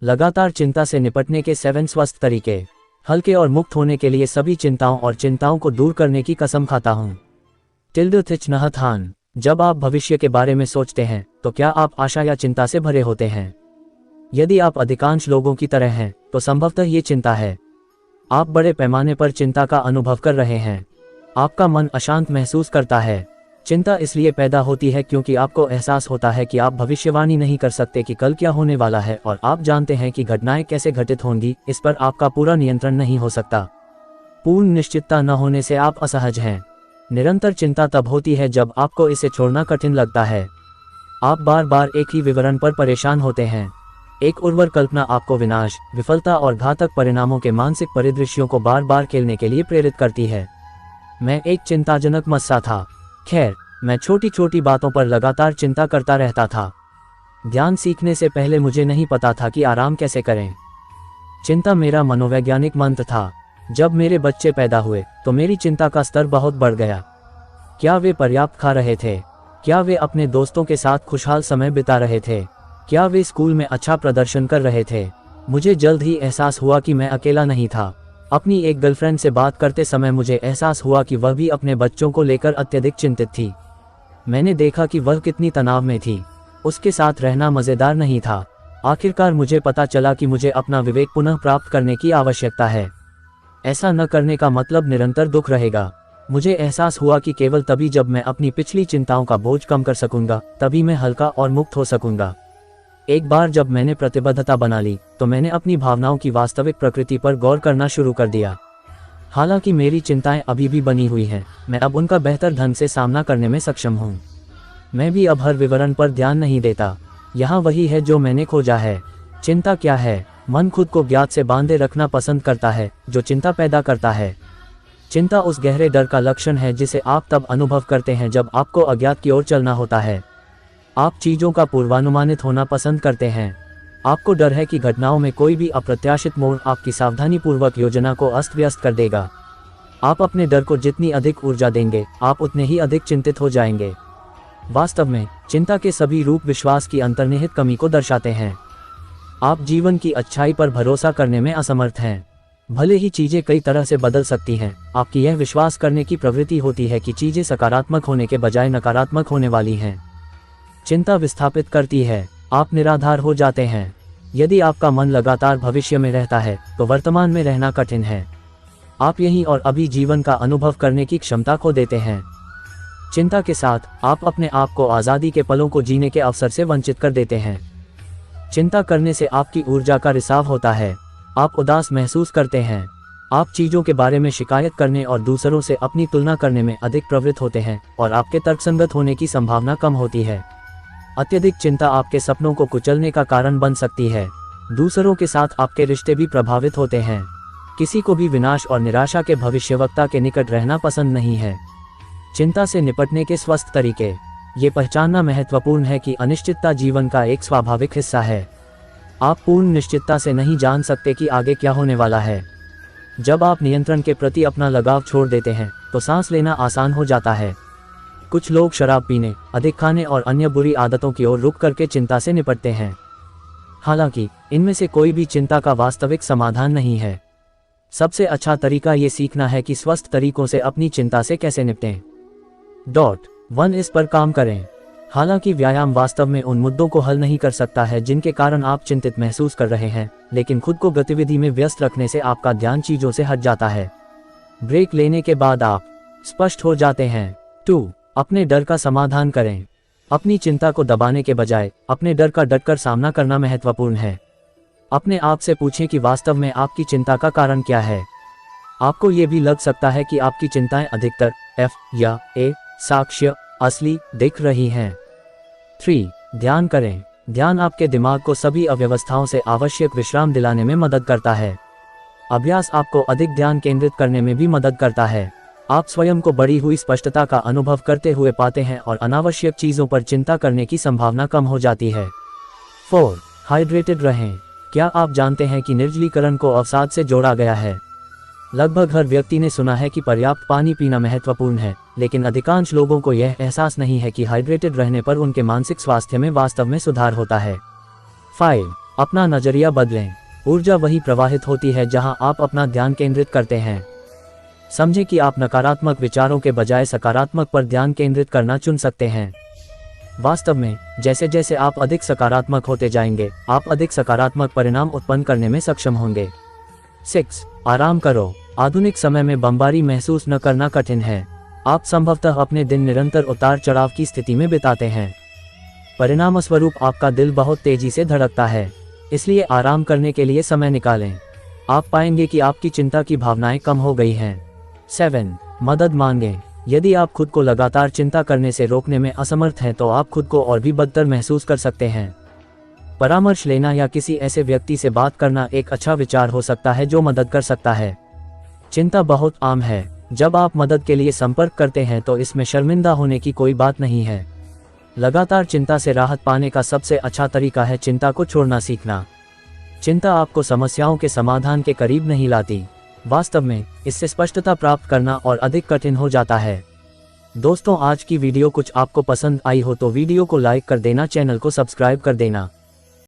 लगातार चिंता से निपटने के 7 स्वस्थ तरीके। हल्के और मुक्त होने के लिए सभी चिंताओं को दूर करने की कसम खाता हूँ। टिल्ड थिच नहथान। जब आप भविष्य के बारे में सोचते हैं तो क्या आप आशा या चिंता से भरे होते हैं? यदि आप अधिकांश लोगों की तरह हैं तो संभवतः ये चिंता है। आप बड़े पैमाने पर चिंता का अनुभव कर रहे हैं। आपका मन अशांत महसूस करता है। चिंता इसलिए पैदा होती है क्योंकि आपको एहसास होता है कि आप भविष्यवाणी नहीं कर सकते कि कल क्या होने वाला है, और आप जानते हैं कि घटनाएं कैसे घटित होंगी, इस पर आपका पूरा नियंत्रण नहीं हो सकता। पूर्ण निश्चितता न होने से आप असहज हैं। निरंतर चिंता तब होती है जब आपको इसे छोड़ना कठिन लगता है। आप बार बार एक ही विवरण पर परेशान होते हैं। एक उर्वर कल्पना आपको विनाश, विफलता और घातक परिणामों के मानसिक परिदृश्यों को बार बार खेलने के लिए प्रेरित करती है। मैं एक चिंताजनक मस्सा था। खैर, मैं छोटी छोटी बातों पर लगातार चिंता करता रहता था। ध्यान सीखने से पहले मुझे नहीं पता था कि आराम कैसे करें। चिंता मेरा मनोवैज्ञानिक मंत्र था। जब मेरे बच्चे पैदा हुए तो मेरी चिंता का स्तर बहुत बढ़ गया। क्या वे पर्याप्त खा रहे थे? क्या वे अपने दोस्तों के साथ खुशहाल समय बिता रहे थे? क्या वे स्कूल में अच्छा प्रदर्शन कर रहे थे? मुझे जल्द ही एहसास हुआ कि मैं अकेला नहीं था। अपनी एक गर्लफ्रेंड से बात करते समय मुझे एहसास हुआ कि वह भी अपने बच्चों को लेकर अत्यधिक चिंतित थी। मैंने देखा कि वह कितनी तनाव में थी। उसके साथ रहना मज़ेदार नहीं था। आखिरकार मुझे पता चला कि मुझे अपना विवेक पुनः प्राप्त करने की आवश्यकता है। ऐसा न करने का मतलब निरंतर दुख रहेगा। मुझे एहसास हुआ कि केवल तभी जब मैं अपनी पिछली चिंताओं का बोझ कम कर सकूंगा, तभी मैं हल्का और मुक्त हो सकूंगा। एक बार जब मैंने प्रतिबद्धता बना ली तो मैंने अपनी भावनाओं की वास्तविक प्रकृति पर गौर करना शुरू कर दिया। हालांकि मेरी चिंताएं अभी भी बनी हुई हैं, मैं अब उनका बेहतर ढंग से सामना करने में सक्षम हूँ। मैं भी अब हर विवरण पर ध्यान नहीं देता। यहाँ वही है जो मैंने खोजा है। चिंता क्या है? मन खुद को ज्ञात से बांधे रखना पसंद करता है जो चिंता पैदा करता है। चिंता उस गहरे डर का लक्षण है जिसे आप तब अनुभव करते हैं जब आपको अज्ञात की ओर चलना होता है। आप चीज़ों का पूर्वानुमानित होना पसंद करते हैं। आपको डर है कि घटनाओं में कोई भी अप्रत्याशित मोड़ आपकी सावधानीपूर्वक योजना को अस्त व्यस्त कर देगा। आप अपने डर को जितनी अधिक ऊर्जा देंगे, आप उतने ही अधिक चिंतित हो जाएंगे। वास्तव में चिंता के सभी रूप विश्वास की अंतर्निहित कमी को दर्शाते हैं। आप जीवन की अच्छाई पर भरोसा करने में असमर्थ हैं। भले ही चीज़ें कई तरह से बदल सकती हैं, आपकी यह विश्वास करने की प्रवृत्ति होती है कि चीज़ें सकारात्मक होने के बजाय नकारात्मक होने वाली हैं। चिंता विस्थापित करती है। आप निराधार हो जाते हैं। यदि आपका मन लगातार भविष्य में रहता है तो वर्तमान में रहना कठिन है। आप यहीं और अभी जीवन का अनुभव करने की क्षमता खो देते हैं। चिंता के साथ आप अपने आप को आज़ादी के पलों को जीने के अवसर से वंचित कर देते हैं। चिंता करने से आपकी ऊर्जा का रिसाव होता है। आप उदास महसूस करते हैं। आप चीज़ों के बारे में शिकायत करने और दूसरों से अपनी तुलना करने में अधिक प्रवृत्त होते हैं और आपके तर्कसंगत होने की संभावना कम होती है। अत्यधिक चिंता आपके सपनों को कुचलने का कारण बन सकती है। दूसरों के साथ आपके रिश्ते भी प्रभावित होते हैं। किसी को भी विनाश और निराशा के भविष्यवक्ता के निकट रहना पसंद नहीं है। चिंता से निपटने के स्वस्थ तरीके। ये पहचानना महत्वपूर्ण है कि अनिश्चितता जीवन का एक स्वाभाविक हिस्सा है। आप पूर्ण निश्चितता से नहीं जान सकते कि आगे क्या होने वाला है। जब आप नियंत्रण के प्रति अपना लगाव छोड़ देते हैं तो सांस लेना आसान हो जाता है। कुछ लोग शराब पीने, अधिक खाने और अन्य बुरी आदतों की ओर रुख करके चिंता से निपटते हैं। हालांकि इनमें से कोई भी चिंता का वास्तविक समाधान नहीं है। सबसे अच्छा तरीका ये सीखना है कि स्वस्थ तरीकों से अपनी चिंता से कैसे निपटें। 1 इस पर काम करें। हालांकि व्यायाम वास्तव में उन मुद्दों को हल नहीं कर सकता है जिनके कारण आप चिंतित महसूस कर रहे हैं, लेकिन खुद को गतिविधि में व्यस्त रखने से आपका ध्यान चीज़ों से हट जाता है। ब्रेक लेने के बाद आप स्पष्ट हो जाते हैं। 2 अपने डर का समाधान करें। अपनी चिंता को दबाने के बजाय अपने डर का डटकर सामना करना महत्वपूर्ण है। अपने आप से पूछें कि वास्तव में आपकी चिंता का कारण क्या है। आपको ये भी लग सकता है कि आपकी चिंताएं अधिकतर F या A साक्ष्य असली दिख रही हैं। 3 ध्यान करें। ध्यान आपके दिमाग को सभी अव्यवस्थाओं से आवश्यक विश्राम दिलाने में मदद करता है। अभ्यास आपको अधिक ध्यान केंद्रित करने में भी मदद करता है। आप स्वयं को बढ़ी हुई स्पष्टता का अनुभव करते हुए पाते हैं और अनावश्यक चीज़ों पर चिंता करने की संभावना कम हो जाती है। 4 हाइड्रेटेड रहें। क्या आप जानते हैं कि निर्जलीकरण को अवसाद से जोड़ा गया है? लगभग हर व्यक्ति ने सुना है कि पर्याप्त पानी पीना महत्वपूर्ण है, लेकिन अधिकांश लोगों को यह एहसास नहीं है कि हाइड्रेटेड रहने पर उनके मानसिक स्वास्थ्य में वास्तव में सुधार होता है। 5 अपना नजरिया बदलें। ऊर्जा वही प्रवाहित होती है जहां आप अपना ध्यान केंद्रित करते हैं। समझें कि आप नकारात्मक विचारों के बजाय सकारात्मक पर ध्यान केंद्रित करना चुन सकते हैं। वास्तव में जैसे जैसे आप अधिक सकारात्मक होते जाएंगे, आप अधिक सकारात्मक परिणाम उत्पन्न करने में सक्षम होंगे। 6. आराम करो। आधुनिक समय में बमबारी महसूस न करना कठिन है। आप संभवतः अपने दिन निरंतर उतार चढ़ाव की स्थिति में बिताते हैं। परिणामस्वरूप आपका दिल बहुत तेजी से धड़कता है, इसलिए आराम करने के लिए समय निकालें। आप पाएंगे कि आपकी चिंता की भावनाएं कम हो गई हैं। 7. मदद मांगें। यदि आप खुद को लगातार चिंता करने से रोकने में असमर्थ हैं तो आप खुद को और भी बदतर महसूस कर सकते हैं। परामर्श लेना या किसी ऐसे व्यक्ति से बात करना एक अच्छा विचार हो सकता है जो मदद कर सकता है। चिंता बहुत आम है। जब आप मदद के लिए संपर्क करते हैं तो इसमें शर्मिंदा होने की कोई बात नहीं है। लगातार चिंता से राहत पाने का सबसे अच्छा तरीका है चिंता को छोड़ना सीखना। चिंता आपको समस्याओं के समाधान के करीब नहीं लाती। वास्तव में इससे स्पष्टता प्राप्त करना और अधिक कठिन हो जाता है। दोस्तों, आज की वीडियो कुछ आपको पसंद आई हो तो वीडियो को लाइक कर देना, चैनल को सब्सक्राइब कर देना।